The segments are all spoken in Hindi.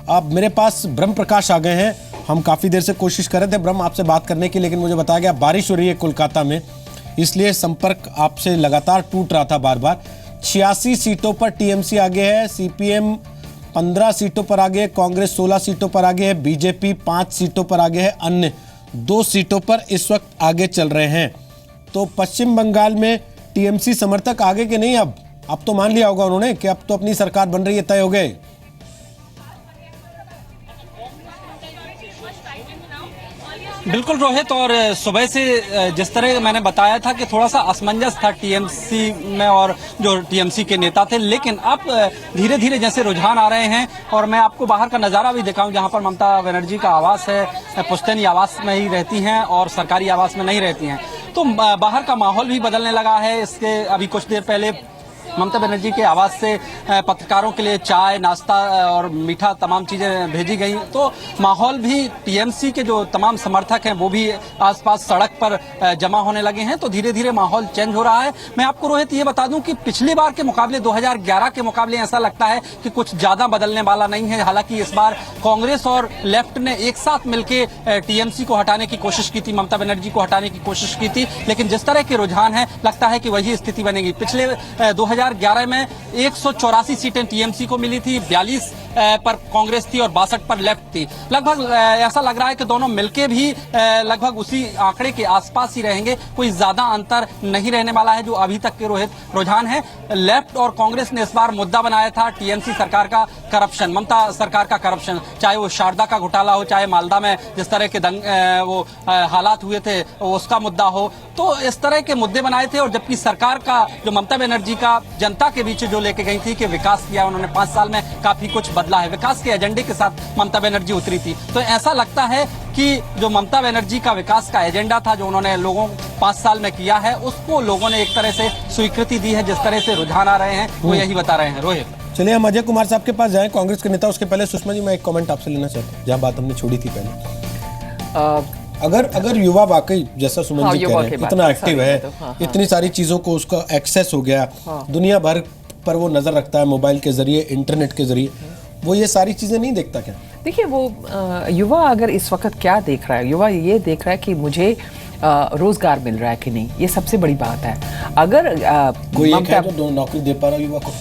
अब मेरे पास ब्रह्म प्रकाश आ गए हैं। हम काफ़ी देर से कोशिश कर रहे थे ब्रह्म आपसे बात करने की, लेकिन मुझे बताया गया बारिश हो रही है कोलकाता में, इसलिए संपर्क आपसे लगातार टूट रहा था बार बार। 86 सीटों पर टीएमसी आगे है, सीपीएम 15 सीटों पर आगे है, कांग्रेस 16 सीटों पर आगे है, बीजेपी 5 सीटों पर आगे है, अन्य 2 सीटों पर इस वक्त आगे चल रहे हैं। तो पश्चिम बंगाल में टीएमसी समर्थक आगे के नहीं, अब तो मान लिया होगा उन्होंने कि अब तो अपनी सरकार बन रही है, तय हो गए। बिल्कुल रोहित, और सुबह से जिस तरह मैंने बताया था कि थोड़ा सा असमंजस था टीएमसी में और जो टीएमसी के नेता थे, लेकिन अब धीरे धीरे जैसे रुझान आ रहे हैं। और मैं आपको बाहर का नज़ारा भी दिखाऊं जहां पर ममता बनर्जी का आवास है, पुश्तैनी आवास में ही रहती हैं और सरकारी आवास में नहीं रहती हैं, तो बाहर का माहौल भी बदलने लगा है। इसके अभी कुछ देर पहले ममता बनर्जी के आवास से पत्रकारों के लिए चाय, नाश्ता और मीठा तमाम चीजें भेजी गई, तो माहौल भी टीएमसी के जो तमाम समर्थक हैं वो भी आसपास सड़क पर जमा होने लगे हैं। तो धीरे धीरे माहौल चेंज हो रहा है। मैं आपको रोहित ये बता दूं कि पिछली बार के मुकाबले 2011 के मुकाबले ऐसा लगता है कि कुछ ज्यादा बदलने वाला नहीं है। हालांकि इस बार कांग्रेस और लेफ्ट ने एक साथ मिलकर टीएमसी को हटाने की कोशिश की थी, ममता बनर्जी को हटाने की कोशिश की थी, लेकिन जिस तरह के रुझान है लगता है कि वही स्थिति बनेगी। पिछले 2011 में 184 सीटें टीएमसी को मिली थी, 42 पर कांग्रेस थी और 62 पर लेफ्ट थी। लगभग ऐसा लग रहा है कि दोनों मिलके भी लगभग उसी आंकड़े के आसपास ही रहेंगे, कोई ज्यादा अंतर नहीं रहने वाला है। जो अभी तक के रोहित रुझान है, लेफ्ट और कांग्रेस ने इस बार मुद्दा बनाया था टीएमसी सरकार का करप्शन, ममता सरकार का करप्शन, चाहे वो शारदा का घोटाला हो, चाहे मालदा में जिस तरह के हालात हुए थे उसका मुद्दा हो, तो इस तरह के मुद्दे बनाए थे। और जबकि सरकार का जो ममता बनर्जी का जनता के बीच जो लेके गई थी कि विकास किया उन्होंने, 5 साल में काफी कुछ बदला है, विकास के एजेंडे के साथ ममता बनर्जी उतरी थी। तो ऐसा लगता है कि जो ममता बनर्जी का विकास का एजेंडा था, जो उन्होंने लोगों 5 साल में किया है, उसको लोगों ने एक तरह से स्वीकृति दी है। जिस तरह से रुझान आ रहे हैं वो यही बता रहे हैं। रोहित, चलिए हम अजय कुमार साहब के पास जाएं, कांग्रेस के नेता। उसके पहले सुषमा जी, मैं एक कमेंट आपसे लेना चाहता हूँ जहाँ बात हमने छोड़ी थी पहले। अगर युवा वाकई जैसा सुमन जी कह रहे हैं इतना एक्टिव है, इतनी सारी चीजों को उसका एक्सेस हो गया, दुनिया भर पर वो नजर रखता है मोबाइल के जरिए, इंटरनेट के जरिए, वो ये सारी चीजें नहीं देखता क्या? देखिए, वो युवा अगर इस वक्त क्या देख रहा है, युवा ये देख रहा है कि मुझे रोजगार मिल रहा है कि नहीं, ये सबसे बड़ी बात है। अगर कोई एक है जो नौकरी दे पा रहा युवा को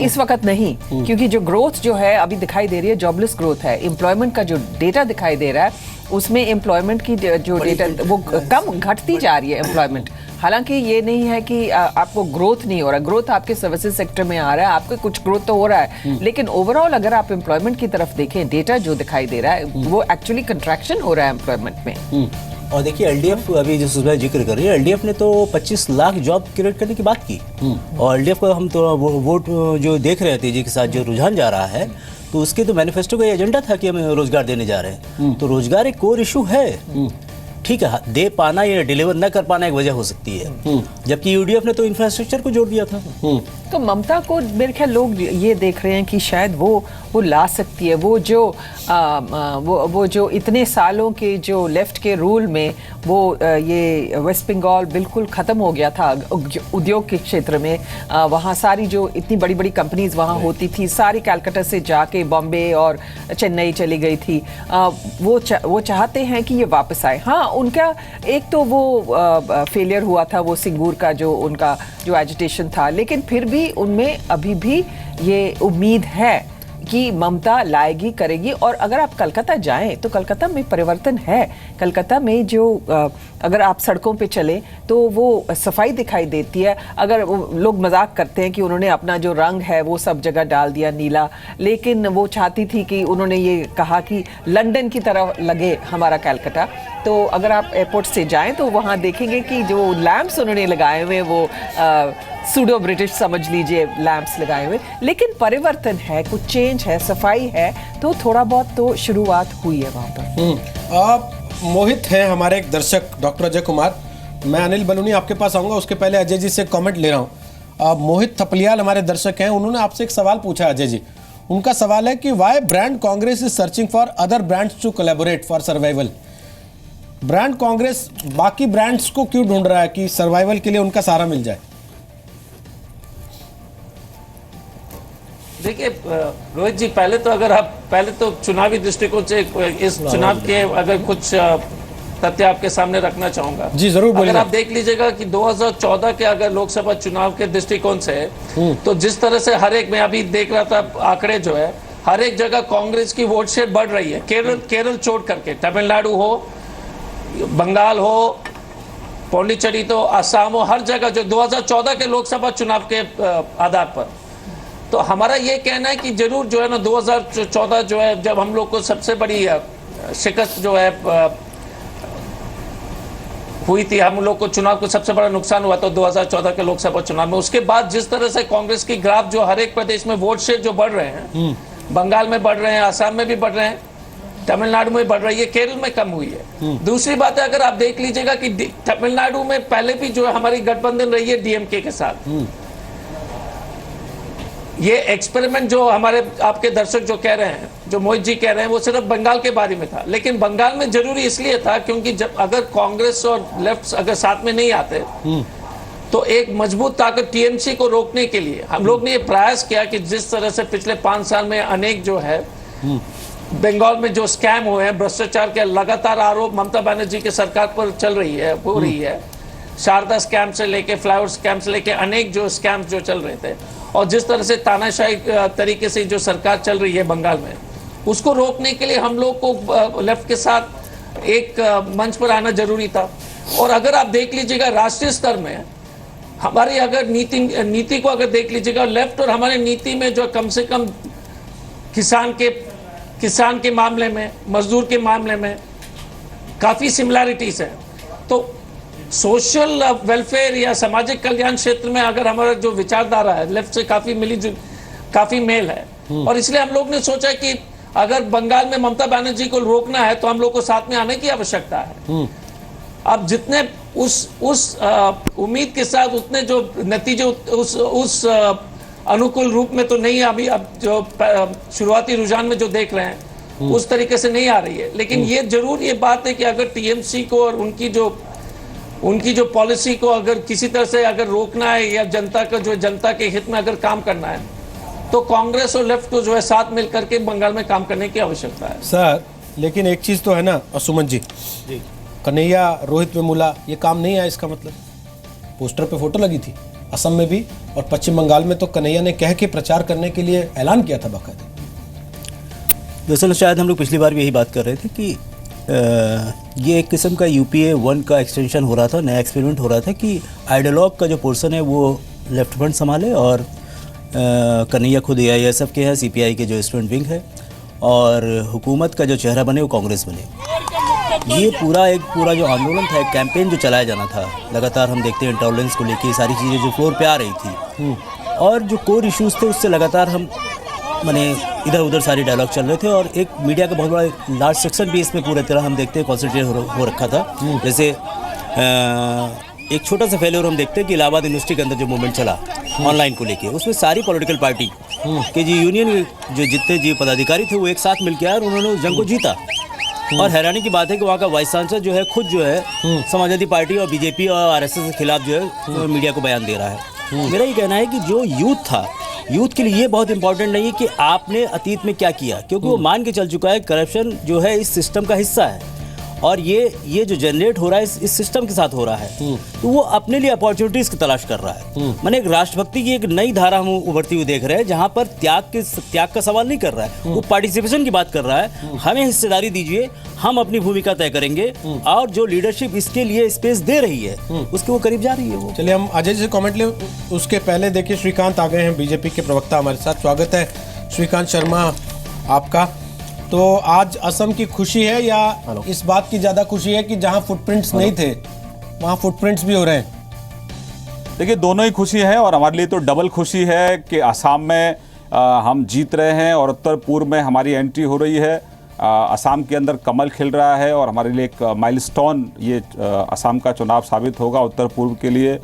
इस वक्त नहीं, क्योंकि जो ग्रोथ जो है अभी दिखाई दे रही है, जॉबलेस ग्रोथ है। एम्प्लॉयमेंट का जो डेटा दिखाई दे रहा है उसमें एम्प्लॉयमेंट की जो डेटा वो कम घटती जा रही है एम्प्लॉयमेंट। हालांकि ये नहीं है कि आपको ग्रोथ नहीं हो रहा, ग्रोथ आपके सर्विसेज सेक्टर में आ रहा है, आपको कुछ ग्रोथ तो हो रहा है, लेकिन ओवरऑल अगर आप एम्प्लॉयमेंट की तरफ देखें, डेटा जो दिखाई दे रहा है वो एक्चुअली कंट्रैक्शन हो रहा है एम्प्लॉयमेंट में। और देखिए, एलडीएफ अभी जो सुबह जिक्र कर रही है, एलडीएफ ने तो 25 लाख जॉब क्रिएट करने की बात की। और एलडीएफ को हम तो वोट जो देख रहे हैं तेजी के साथ जो रुझान जा रहा है, तो उसके तो मैनिफेस्टो का एजेंडा था कि हम रोजगार देने जा रहे हैं। तो रोजगार एक कोर इशू है, ठीक है, दे पाना या डिलीवर न कर पाना एक वजह हो सकती है, जबकि यूडीएफ ने तो इंफ्रास्ट्रक्चर को जोड़ दिया था। तो ममता को मेरे ख्याल लोग ये देख रहे हैं कि शायद वो ला सकती है, वो जो इतने सालों के जो लेफ्ट के रूल में वो ये वेस्ट बंगाल बिल्कुल ख़त्म हो गया था उद्योग के क्षेत्र में। वहाँ सारी जो इतनी बड़ी बड़ी कंपनीज वहाँ होती थी, सारी कलकत्ता से जाके बॉम्बे और चेन्नई चली गई थी। वो चाहते हैं कि ये वापस आए। हाँ, उनका एक तो वो फेलियर हुआ था, वो सिंगूर का जो उनका जो एजिटेशन था, लेकिन फिर भी उनमें अभी भी ये उम्मीद है कि ममता लाएगी, करेगी। और अगर आप कलकत्ता जाएं तो कलकत्ता में परिवर्तन है। कलकत्ता में जो अगर आप सड़कों पे चलें तो वो सफाई दिखाई देती है। अगर लोग मजाक करते हैं कि उन्होंने अपना जो रंग है वो सब जगह डाल दिया नीला, लेकिन वो चाहती थी कि उन्होंने ये कहा कि लंदन की तरह लगे हमारा कलकत्ता। तो अगर आप एयरपोर्ट से जाएं तो वहाँ देखेंगे कि जो लैंप्स उन्होंने लगाए हुए वो सूडो ब्रिटिश समझ लीजिए लैंप्स लगाए हुए, लेकिन परिवर्तन है, कुछ चेंज है, सफाई है, तो थोड़ा बहुत तो शुरुआत हुई है वहाँ पर। आप मोहित हैं हमारे एक दर्शक डॉक्टर अजय कुमार, मैं अनिल बलूनी आपके पास आऊँगा, उसके पहले अजय जी से कमेंट ले रहा हूँ। मोहित थपलियाल हमारे दर्शक हैं, उन्होंने आपसे एक सवाल पूछा अजय जी। उनका सवाल है कि why brand Congress is searching for other brands to collaborate for survival. Brand Congress बाकी ब्रांड्स को क्यों ढूंढ रहा है कि सर्वाइवल के लिए उनका सहारा मिल जाए? देखिए रोहित जी, पहले तो चुनावी दृष्टिकोण से इस चुनाव के अगर कुछ तथ्य आपके सामने रखना चाहूंगा। जी जरूर बोलिए। अगर आप देख लीजिएगा कि 2014 के अगर लोकसभा चुनाव के दृष्टिकोण से तो जिस तरह से हर एक, मैं अभी देख रहा था आंकड़े जो है, हर एक जगह कांग्रेस की वोट शेयर बढ़ रही है। केरल छोड़ करके, तमिलनाडु हो, बंगाल हो, पौंडीचेरी तो, असम हो, हर जगह जो 2014 के लोकसभा चुनाव के आधार पर, तो हमारा ये कहना है कि जरूर जो है ना 2014 जो है, जब हम लोग को सबसे बड़ी शिकस्त जो है हुई थी, हम लोग को चुनाव को सबसे बड़ा नुकसान हुआ तो 2014 के लोकसभा चुनाव में। उसके बाद जिस तरह से कांग्रेस की ग्राफ जो हर एक प्रदेश में वोट शेयर जो बढ़ रहे हैं, बंगाल में बढ़ रहे हैं, असम में भी बढ़ रहे हैं, तमिलनाडु में बढ़ रही है, केरल में कम हुई है। दूसरी बात है, अगर आप देख लीजिएगा कि तमिलनाडु में पहले भी जो है हमारी गठबंधन रही है डीएमके के साथ। ये एक्सपेरिमेंट जो हमारे आपके दर्शक जो कह रहे हैं, जो मोहित जी कह रहे हैं, वो सिर्फ बंगाल के बारे में था, लेकिन बंगाल में जरूरी इसलिए था क्योंकि जब अगर कांग्रेस और लेफ्ट अगर साथ में नहीं आते तो एक मजबूत ताकत टीएमसी को रोकने के लिए हम लोग ने ये प्रयास किया कि जिस तरह से पिछले 5 साल में अनेक जो है बंगाल में जो स्कैम हुए हैं, भ्रष्टाचार के लगातार आरोप ममता बनर्जी की सरकार पर चल रही है, हो रही है, शारदा स्कैम से लेके, फ्लाईओवर स्कैम से लेके अनेक जो स्कैम्स जो चल रहे थे, और जिस तरह से तानाशाही तरीके से जो सरकार चल रही है बंगाल में, उसको रोकने के लिए हम लोग को लेफ्ट के साथ एक मंच पर आना जरूरी था। और अगर आप देख लीजिएगा राष्ट्रीय स्तर में हमारी अगर नीति को अगर देख लीजिएगा, लेफ्ट और हमारे नीति में जो कम से कम किसान के मामले में, मजदूर के मामले में काफ़ी सिमिलैरिटीज है। तो सोशल वेलफेयर या सामाजिक कल्याण क्षेत्र में अगर हमारा जो विचारधारा है लेफ्ट से काफ़ी मेल है, और इसलिए हम लोग ने सोचा कि अगर बंगाल में ममता बनर्जी को रोकना है तो हम लोग को साथ में आने की आवश्यकता है। अब जितने उस उम्मीद के साथ उतने जो नतीजे उस अनुकूल रूप में तो नहीं, अभी अब जो शुरुआती रुझान में जो देख रहे हैं उस तरीके से नहीं आ रही है। लेकिन ये जरूर ये बात है कि अगर टीएमसी को और उनकी जो पॉलिसी को अगर किसी तरह से अगर रोकना है या जनता के हित में अगर काम करना है तो कांग्रेस और लेफ्ट को जो है साथ मिल करके बंगाल में काम करने की आवश्यकता है। सर लेकिन एक चीज तो है ना सुमन जी, कन्हैया रोहित वेमुला ये काम नहीं आया, इसका मतलब पोस्टर पे फोटो लगी थी असम में भी, और पश्चिम बंगाल में तो कन्हैया ने कह के प्रचार करने के लिए ऐलान किया था बाकायदा। दरअसल शायद हम लोग पिछली बार भी यही बात कर रहे थे कि ये एक किस्म का यूपीए 1 का एक्सटेंशन हो रहा था, नया एक्सपेरिमेंट हो रहा था कि आइडियोलॉग का जो पोर्शन है वो लेफ्ट फ्रंट संभाले और कन्हैया खुद एआईएसएफ के हैं, सीपीआई के जो स्टूडेंट विंग है, और हुकूमत का जो चेहरा बने वो कांग्रेस बने। ये पूरा जो आंदोलन था, एक कैंपेन जो चलाया जाना था, लगातार हम देखते हैं इंटॉलरेंस को लेके सारी चीज़ें जो फ्लोर पे आ रही थी, और जो कोर इश्यूज थे उससे लगातार हम माने इधर उधर सारे डायलॉग चल रहे थे, और एक मीडिया का बहुत बड़ा लार्ज सेक्शन भी इसमें पूरी तरह हम देखते हैं कॉन्सेंट्रेट हो रखा था। जैसे एक छोटा सा फेलियर हम देखते हैं कि इलाहाबाद यूनिवर्सिटी के अंदर जो मूवमेंट चला ऑनलाइन को लेके, उसमें सारी पॉलिटिकल पार्टी के जो यूनियन जो जितने जी पदाधिकारी थे वो एक साथ मिलकर आए और उन्होंने उस जंग को जीता। और हैरानी की बात है कि वहाँ का वाइस चांसलर जो है खुद जो है समाजवादी पार्टी और बीजेपी और आरएसएस के खिलाफ जो है मीडिया को बयान दे रहा है। मेरा ये कहना है कि जो यूथ था, यूथ के लिए ये बहुत इंपॉर्टेंट नहीं है कि आपने अतीत में क्या किया, क्योंकि वो मान के चल चुका है करप्शन जो है इस सिस्टम का हिस्सा है, और ये जो जनरेट हो रहा है इस सिस्टम के साथ हो रहा है, तो वो अपने लिए अपॉर्चुनिटीज की तलाश कर रहा है। मैंने एक राष्ट्रभक्ति की एक नई धारा हम उभरती हुई देख रहे हैं, जहां पर त्याग का सवाल नहीं कर रहा है, वो पार्टिसिपेशन की बात कर रहा है। हमें हिस्सेदारी दीजिए, हम अपनी भूमिका तय करेंगे, और जो लीडरशिप इसके लिए स्पेस दे रही है उसके वो करीब जा रही है। वो चलिए हम अजय जी से कमेंट ले, उसके पहले देखिए श्रीकांत आ गए हैं, बीजेपी के प्रवक्ता हमारे साथ। स्वागत है श्रीकांत शर्मा आपका। तो आज असम की खुशी है या इस बात की ज्यादा खुशी है कि जहां फुटप्रिंट्स नहीं थे वहां फुटप्रिंट्स भी हो रहे हैं? देखिए दोनों ही खुशी है, और हमारे लिए तो डबल खुशी है कि असम में हम जीत रहे हैं और उत्तर पूर्व में हमारी एंट्री हो रही है। असम के अंदर कमल खिल रहा है और हमारे लिए एक माइलस्टोन ये असम का चुनाव साबित होगा उत्तर पूर्व के लिए।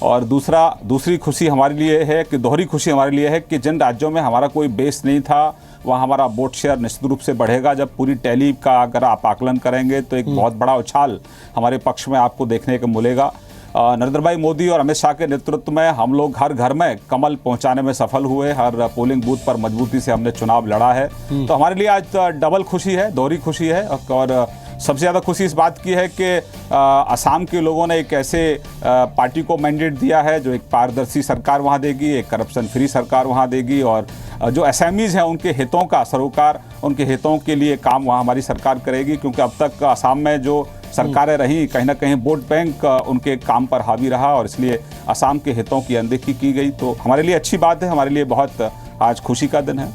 और दूसरी खुशी हमारे लिए है कि दोहरी खुशी हमारे लिए है कि जिन राज्यों में हमारा कोई बेस नहीं था वहाँ हमारा वोट शेयर निश्चित रूप से बढ़ेगा। जब पूरी टैली का अगर आप आकलन करेंगे तो एक बहुत बड़ा उछाल हमारे पक्ष में आपको देखने को मिलेगा। नरेंद्र भाई मोदी और अमित शाह के नेतृत्व में हम लोग हर घर में कमल पहुंचाने में सफल हुए, हर पोलिंग बूथ पर मजबूती से हमने चुनाव लड़ा है। तो हमारे लिए आज डबल खुशी है, दोहरी खुशी है। और सबसे ज़्यादा खुशी इस बात की है कि असम के लोगों ने एक ऐसे पार्टी को मैंडेट दिया है जो एक पारदर्शी सरकार वहाँ देगी, एक करप्शन फ्री सरकार वहाँ देगी, और जो असामीज़ हैं उनके हितों का सरोकार, उनके हितों के लिए काम वहाँ हमारी सरकार करेगी। क्योंकि अब तक असम में जो सरकारें रहीं, कहीं ना कहीं वोट बैंक उनके काम पर हावी रहा और इसलिए असम के हितों की अनदेखी की गई। तो हमारे लिए अच्छी बात है, हमारे लिए बहुत आज खुशी का दिन है।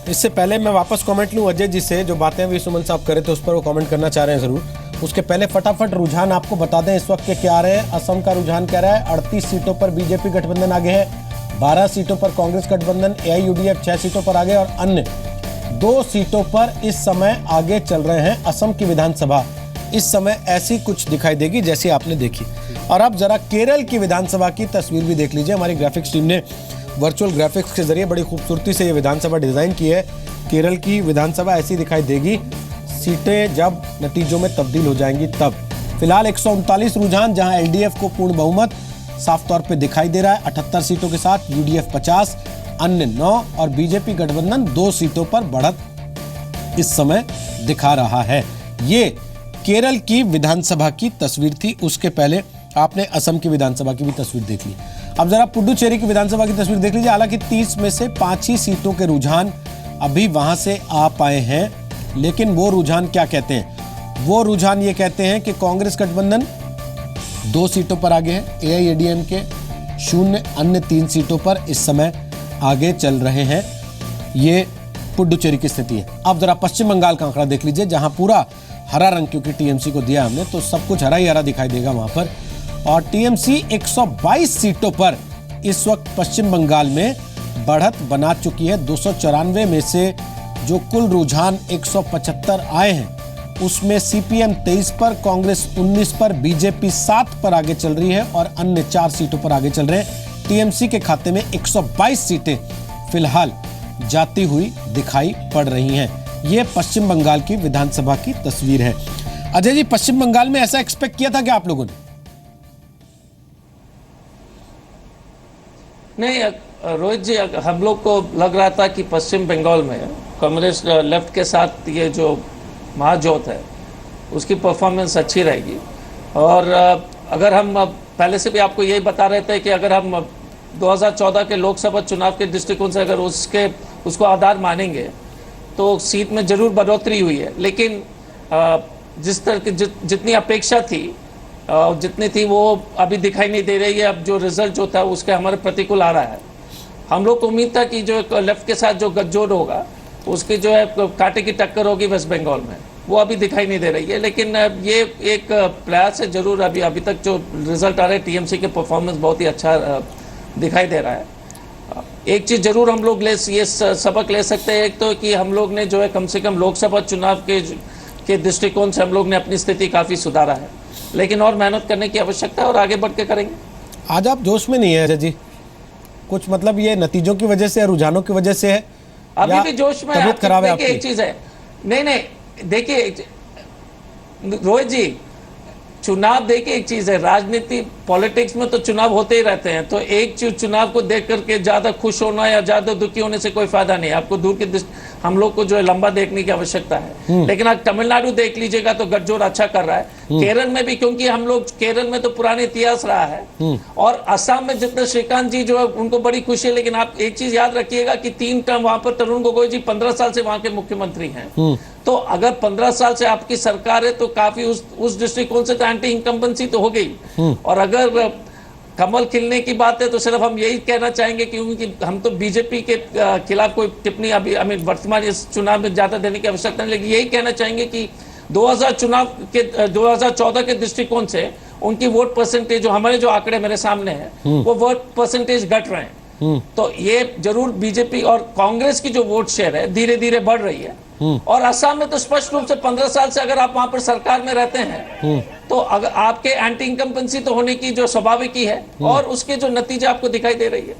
इससे पहले मैं वापस कमेंट लूं अजय जी से, जो बातें अभी सुमन साहब करे थे उस पर वो कमेंट करना चाह रहे हैं ज़रूर। उसके पहले फटाफट रुझान आपको बता दें इस वक्त के क्या आ रहे हैं। असम का रुझान कह रहा है 38 सीटों पर बीजेपी गठबंधन आगे है, 12 सीटों पर कांग्रेस गठबंधन, AIUDF 6 सीटों पर आगे और अन्य 2 सीटों पर इस समय आगे चल रहे हैं। असम की विधानसभा इस समय ऐसी कुछ दिखाई देगी जैसी आपने देखी। और अब जरा केरल की विधानसभा की तस्वीर भी देख लीजिए। हमारी ग्राफिक्स टीम ने वर्चुअल ग्राफिक्स के जरिए बड़ी खूबसूरती से ये विधानसभा डिजाइन की है। केरल की विधानसभा ऐसी दिखाई देगी सीटें जब नतीजों में तब्दील हो जाएंगी तब। फिलहाल 139 रुझान, जहां LDF को पूर्ण बहुमत साफ तौर पे दिखाई दे रहा है 78 सीटों के साथ, UDF 50, अन्य 9 और बीजेपी गठबंधन 2 सीटों पर बढ़त इस समय दिखा रहा है। ये केरल की विधानसभा की तस्वीर थी। उसके पहले आपने असम की विधानसभा की भी तस्वीर देख ली। अब जरा पुडुचेरी की विधानसभा की तस्वीर देख लीजिए। हालांकि 30 में से 5 ही सीटों के रुझान अभी वहां से आ पाए हैं, लेकिन वो रुझान क्या कहते हैं? वो रुझान ये कहते हैं कि कांग्रेस गठबंधन 2 सीटों पर आगे है, AIADMK 0, अन्य 3 सीटों पर इस समय आगे चल रहे हैं। ये पुडुचेरी की स्थिति है। अब जरा पश्चिम बंगाल का आंकड़ा देख लीजिए, जहां पूरा हरा रंग, क्योंकि TMC को दिया हमने तो सब कुछ हरा ही हरा दिखाई देगा वहां पर। और TMC 122 सीटों पर इस वक्त पश्चिम बंगाल में बढ़त बना चुकी है। 294 में से जो कुल रुझान 175 आए हैं उसमें CPM 23 पर, कांग्रेस 19 पर, BJP 7 पर आगे चल रही है और अन्य 4 सीटों पर आगे चल रहे हैं। TMC के खाते में 122 सीटें फिलहाल जाती हुई दिखाई पड़ रही हैं। ये पश्चिम बंगाल की विधानसभा की तस्वीर है। अजय जी, पश्चिम बंगाल में ऐसा एक्सपेक्ट किया था क्या आप लोगों ने? नहीं रोहित जी, हम लोग को लग रहा था कि पश्चिम बंगाल में कम्युनिस्ट लेफ्ट के साथ ये जो महाजोत है उसकी परफॉर्मेंस अच्छी रहेगी। और अगर हम पहले से भी आपको यही बता रहे थे कि अगर हम 2014 के लोकसभा चुनाव के दृष्टिकोण से अगर उसको आधार मानेंगे तो सीट में जरूर बढ़ोतरी हुई है। लेकिन जिस तरह की जितनी अपेक्षा थी जितनी थी वो अभी दिखाई नहीं दे रही है। अब जो रिजल्ट जो था उसके हमारे प्रतिकूल आ रहा है। हम लोग को उम्मीद था कि जो लेफ्ट के साथ जो गठजोड़ होगा उसकी जो है कांटे की टक्कर होगी वेस्ट बंगाल में, वो अभी दिखाई नहीं दे रही है। लेकिन ये एक प्रयास है जरूर। अभी तक जो रिजल्ट आ रहे हैं TMC के परफॉर्मेंस बहुत ही अच्छा दिखाई दे रहा है। एक चीज़ जरूर हम लोग ये सबक ले सकते हैं, एक तो कि हम लोग ने जो है कम से कम लोकसभा चुनाव के दृष्टिकोण से हम लोग ने अपनी स्थिति काफ़ी सुधारा है। लेकिन और मेहनत करने की आवश्यकता है और आगे बढ़ के करेंगे। आज आप जोश में नहीं है अजय जी, कुछ मतलब ये नतीजों की वजह से, रुझानों की वजह से है? अभी भी जोश में तबीयत खराब है आपकी? एक चीज है, नहीं देखिए रोहित जी, चुनाव देखिए एक चीज है, राजनीति पॉलिटिक्स में तो चुनाव होते ही रहते हैं। तो एक चुनाव को देख करके ज्यादा खुश होना या ज्यादा दुखी होने से कोई फायदा नहीं। आपको दूर की हम लोग को जो है लंबा देखने की आवश्यकता है। लेकिन आप तमिलनाडु देख लीजिएगा तो गठजोड़ अच्छा कर रहा है। केरल में भी, क्योंकि हम लोग केरल में तो पुराने इतिहास रहा है। और असम में जितने श्रीकांत जी जो है उनको बड़ी खुशी है। लेकिन आप एक चीज याद रखिएगा कि 3 टर्म वहां पर तरुण गोगोई जी 15 साल से वहां के मुख्यमंत्री हैं। तो अगर 15 साल से आपकी सरकार है तो काफी उस दृष्टिकोण से तो एंटी इनकम्बेंसी तो हो गई। और अगर कमल खिलने की बात है तो सिर्फ हम यही कहना चाहेंगे क्योंकि हम तो बीजेपी के खिलाफ कोई टिप्पणी अभी वर्तमान इस चुनाव में ज्यादा देने की आवश्यकता नहीं। लेकिन यही कहना चाहेंगे कि 2014 के दृष्टिकोण से उनकी वोट परसेंटेज, जो हमारे जो आंकड़े मेरे सामने हैं, वो वोट परसेंटेज घट रहे हैं। तो ये जरूर बीजेपी और कांग्रेस की जो वोट शेयर है धीरे धीरे बढ़ रही है। और असम में तो स्पष्ट रूप से 15 साल से अगर आप वहां पर सरकार में रहते हैं तो अगर आपके एंटी इनकम्बेंसी तो होने की जो स्वाभाविक ही है और उसके जो नतीजे आपको दिखाई दे रही है।